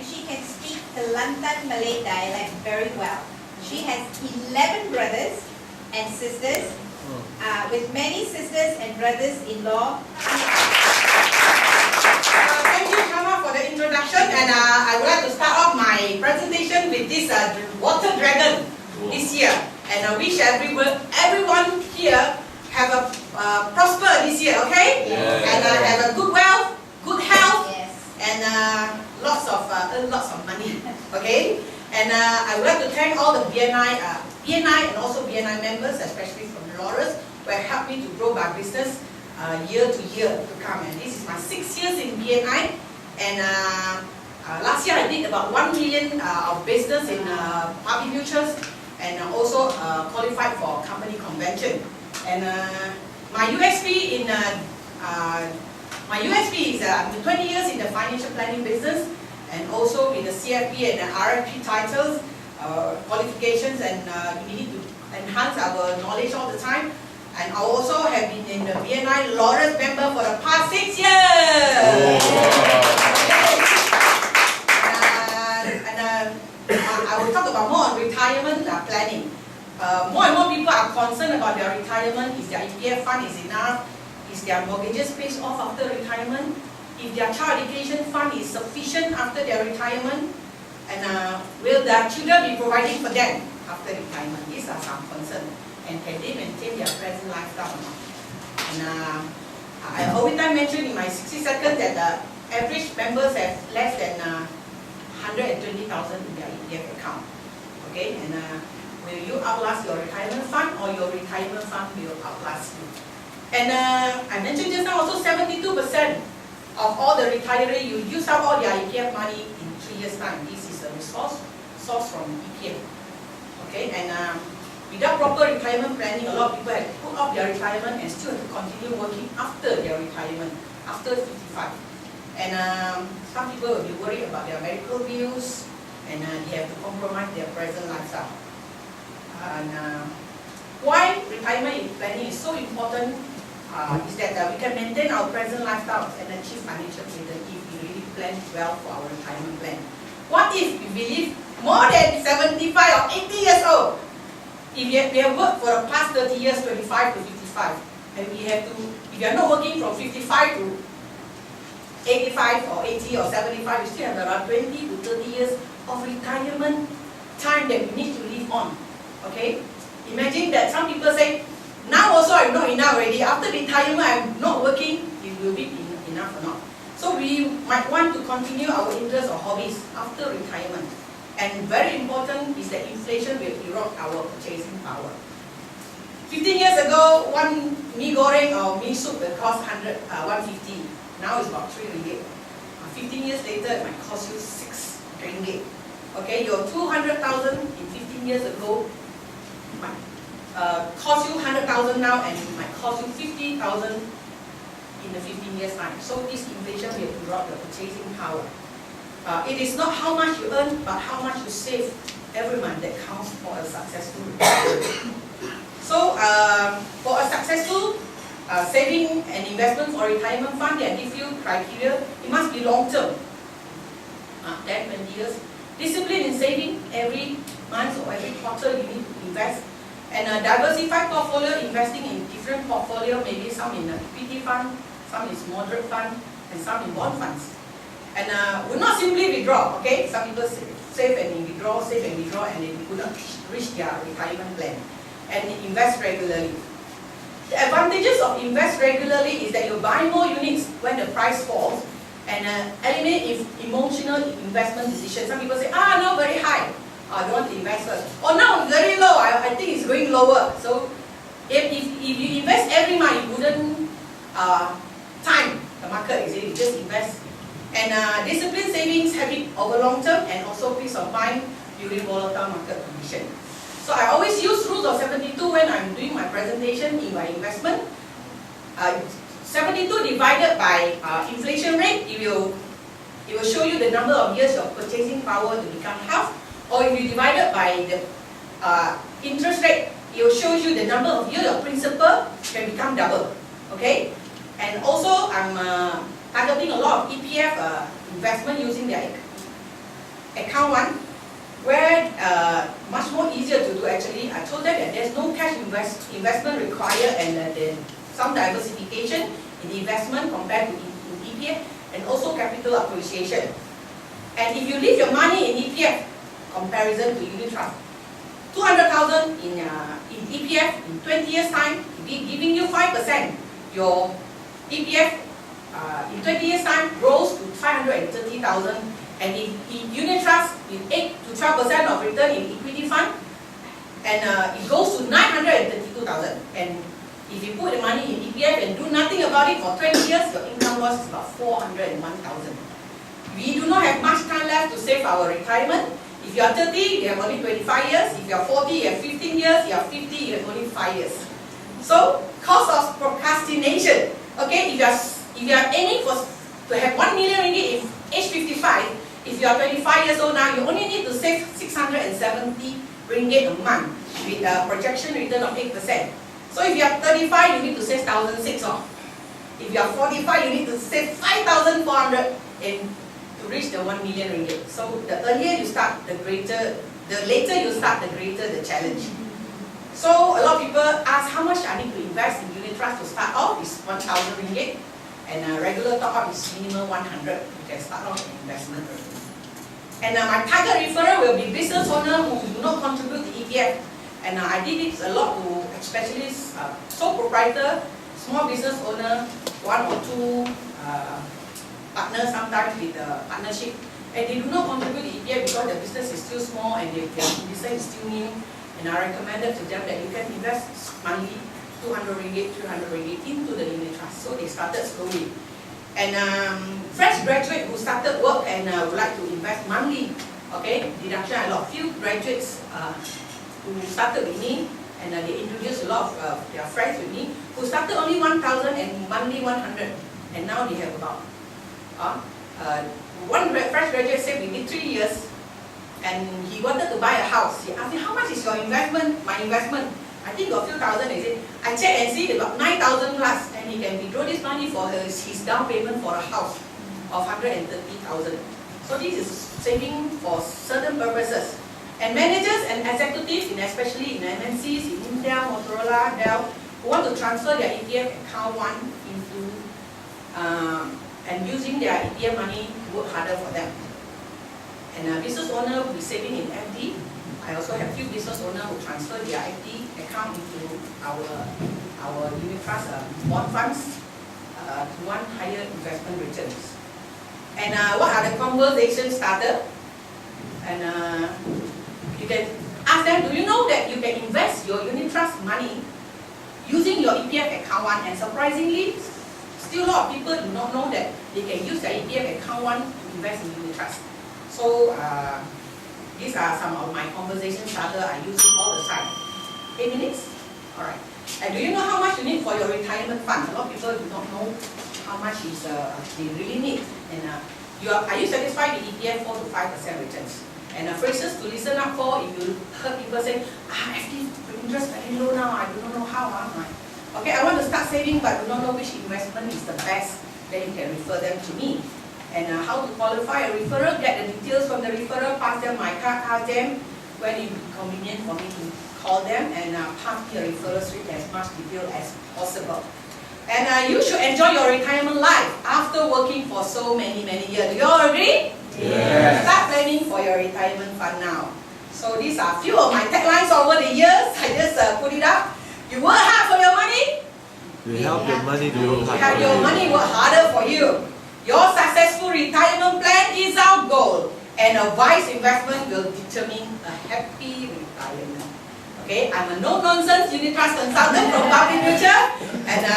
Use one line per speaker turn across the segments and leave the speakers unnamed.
and she can speak Kelantan Malay dialect very well. She has 11 brothers and sisters, with many sisters and brothers-in-law.
Thank you, Shama, for the introduction, and I would like to start off my presentation with this water dragon this year, and I wish everyone here have a prosper this year, okay?
Yeah.
And have a good wealth, good health,
Yes.
and lots of money, okay? And I would like to thank all the BNI and also BNI members, especially from Dolores, who have helped me to grow my business year to year to come. And this is my 6 years in BNI, and last year I did about 1 million of business in public mutuals, and also qualified for company convention. And my USP is I'm 20 years in the financial planning business, and also with the CFP and the RFP titles, qualifications, and we need to enhance our knowledge all the time. And I also have been in the BNI Lawrence member for the past 6 years. I will talk about more on retirement planning. More and more people are concerned about their retirement. Is their EPF fund is enough? Is their mortgages paid off after retirement? If their child education fund is sufficient after their retirement? And will their children be providing for them after retirement? These are some concerns. And can they maintain their present lifestyle or not? And I always mention in my 60 seconds that the average members have less than 120,000 in their EPF account. Okay, and will you outlast your retirement fund, or your retirement fund will outlast you? And I mentioned just now also 72% of all the retirees, you use up all their EPF money in 3 years' time. This is a source from EPF. Okay, and without proper retirement planning, a lot of people have put off their retirement and still have to continue working after their retirement, after 55. And some people will be worried about their medical bills, and they have to compromise their present lifestyle. And why retirement planning is so important is that we can maintain our present lifestyle and achieve financial freedom if we really plan well for our retirement plan. What if we live more than 75 or 80 years old? If we have worked for the past 30 years, 25 to 55, and if you are not working from 55 to 85 or 80 or 75, you still have around 20 to 30 years of retirement time that we need to live on. Okay? Imagine that some people say, now also I'm not enough already. After retirement, I'm not working. It will be enough or not? So we might want to continue our interests or hobbies after retirement. And very important is that inflation will erode our purchasing power. 15 years ago, one mee goreng or mee soup will cost 150. Now it's about 3 ringgit. 15 years later, it might cost you 6 ringgit. Okay, your 200,000 in 15 years ago might cost you 100,000 now, and it might cost you 50,000 in the 15 years time. So this inflation will erode the purchasing power. It is not how much you earn, but how much you save every month that counts for a successful retirement. So for a successful saving and investment for retirement fund, they give you criteria. It must be long term, 10, 20 years. Discipline in saving every month or every quarter you need to invest. And a diversified portfolio, investing in different portfolio, maybe some in an equity fund, some is moderate fund, and some in bond funds. And will not simply withdraw, okay? Some people save and withdraw, and they could not reach their retirement plan. And invest regularly. The advantages of invest regularly is that you buy more units when the price falls, and eliminate emotional investment decisions. Some people say, no, very high. I don't want to invest first. Or now, very low. I think it's going lower. So if you invest every month, you wouldn't time the market, you just invest. And discipline savings habit over long term, and also peace of mind during volatile market condition. So I always use rules of 72 when I'm doing my presentation in my investment. 72 divided by inflation rate, it will show you the number of years of purchasing power to become half. Or if you divide it by the interest rate, it will show you the number of years of principal can become double. Okay? And also I'm targeting a lot of EPF investment using their account one, where much more easier to do actually. I told them that there's no cash investment required, and there's some diversification in investment compared to in EPF, and also capital appreciation. And if you leave your money in EPF, comparison to unit trust, 200,000 in EPF in 20 years time, giving you 5%. Your EPF in 20 years time grows to 530,000, and in unit trust with 8 to 12% of return in equity fund, and it goes to 932,000. And if you put the money in EPF and do nothing about it for 20 years, your income loss is about 401,000. We do not have much time left to save our retirement. If you are 30, you have only 25 years. If you are 40, you have 15 years. If you are 50, you have only 5 years. So, cost of procrastination. Okay, if you are aiming to have 1 million ringgit in age 55, if you are 25 years old now, you only need to save 670 ringgit a month with a projection return of 8%. So if you are 35, you need to save 1,600. If you are 45, you need to save 5,400 to reach the 1 million ringgit. So the earlier you start, the later you start, the greater the challenge. So a lot of people ask how much I need to invest in unit trust to start off. Is 1,000 ringgit, and a regular top up is minimum 100. You can start off an investment. And my target referral will be business owner who do not contribute to EPF. And I did it a lot to especially sole proprietor, small business owner, 1 or 2 partners sometimes with a partnership, and they do not contribute to EPF because the business is still small and their business is still new. And I recommended to them that you can invest monthly 200 ringgit, 300 ringgit into the unit trust. So they started slowly. And fresh graduate who started work and would like to invest monthly, okay, deduction. A lot, few graduates who started with me, and they introduced a lot of their friends with me, who started only 1,000 and monthly 100, and now they have about one fresh graduate said we need 3 years, and he wanted to buy a house. He asked me, how much is your investment? My investment, I think got a few thousand. I said, I checked and see about 9,000 plus, and he can withdraw this money for his down payment for a house of 130,000. So this is saving for certain purposes. And managers and executives, especially in MNCs, in Intel, Motorola, Dell, who want to transfer their EPF account one into and using their EPF money to work harder for them. And a business owner will be saving in FD. I also have few business owners who transfer their FD account into our unit trust bond funds to want higher investment returns. And what are the conversation starter? And you can ask them, do you know that you can invest your unit trust money using your EPF account one? And surprisingly, still a lot of people do not know that they can use their EPF account one to invest in unit trust. So these are some of my conversation starter. I use it all the time. 8 minutes? Alright. And do you know how much you need for your retirement fund? A lot of people do not know how much is they really need. And are you satisfied with EPF 4 to 5% returns? And phrases to listen up for if you heard people say, FD interest very low now, I do not know how. Okay, I want to start saving but do not know which investment is the best. Then you can refer them to me. And how to qualify a referral, get the details from the referral, pass them my card, ask them when it will be convenient for me to call them, and pass me a referral with as much detail as possible. And you should enjoy your retirement life after working for so many years. Do you all agree?
Yes.
Start planning for your retirement fund now. So these are few of my taglines over the years. I just put it up. You work hard for your money.
You help your money to work hard.
Have your money work harder for you. Your successful retirement plan is our goal, and a wise investment will determine a happy retirement. Okay, I'm a no-nonsense unit trust consultant from Public Mutual, and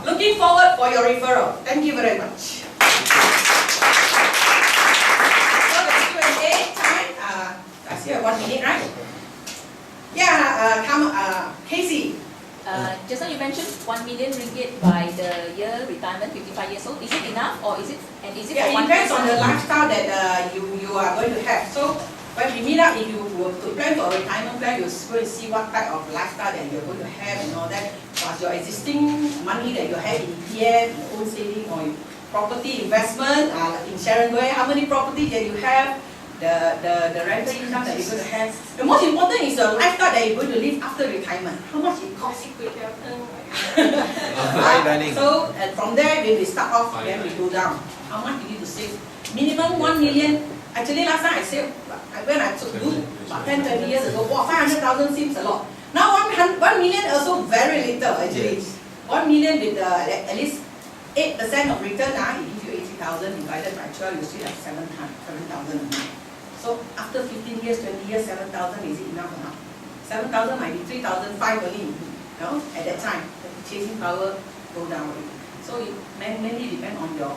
looking forward for your referral. Thank you very much. So the Q&A time. I still have 1 minute, right? Yeah, Casey.
Just now you mentioned 1 million ringgit by the year retirement, 55 years old. Is it enough, or is it
Yeah,
for
it depends on the lifestyle that you are going to have. So when we meet up, if you were to plan for a retirement plan, you're going to see what type of lifestyle that you're going to have and all that. Plus your existing money that you have in EPF, your own saving, or property investment, like in Sharon Way, how many properties that you have, the rental income that you're going to have. The most important is the lifestyle that you're going to live after retirement. How much it costs?
Fine dining.
So from there, when we start off, then we go down. How much you need to save? Minimum 1 million. Actually, last time I saved, when I took do about 10, 20 years ago, wow, 500,000 seems a lot. Now 1 million also very little actually. 1 million with at least 8% of return, it gives you 80,000 divided by 12, you still have 7,000 a month. So after 15 years, 20 years, 7,000, is it enough or not? 7,000 might be 3,500 only, at that time. The purchasing power go down already. So it mainly depend on your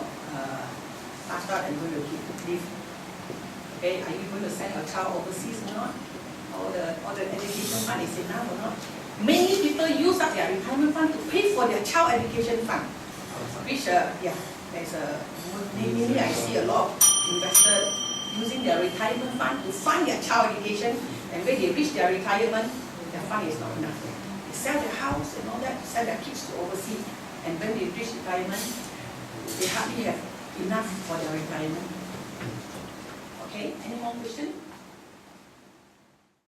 lifestyle and going to live. Okay, are you going to send your child overseas or not? Or the education fund is enough or not? Many people use up their retirement fund to pay for their child education fund. Which, there's mainly I see a lot of investors using their retirement fund to fund their child education, and when they reach their retirement, their fund is not enough. They sell their house and all that, sell their kids to overseas, and when they reach retirement, they hardly have enough for their retirement. Okay, any more questions?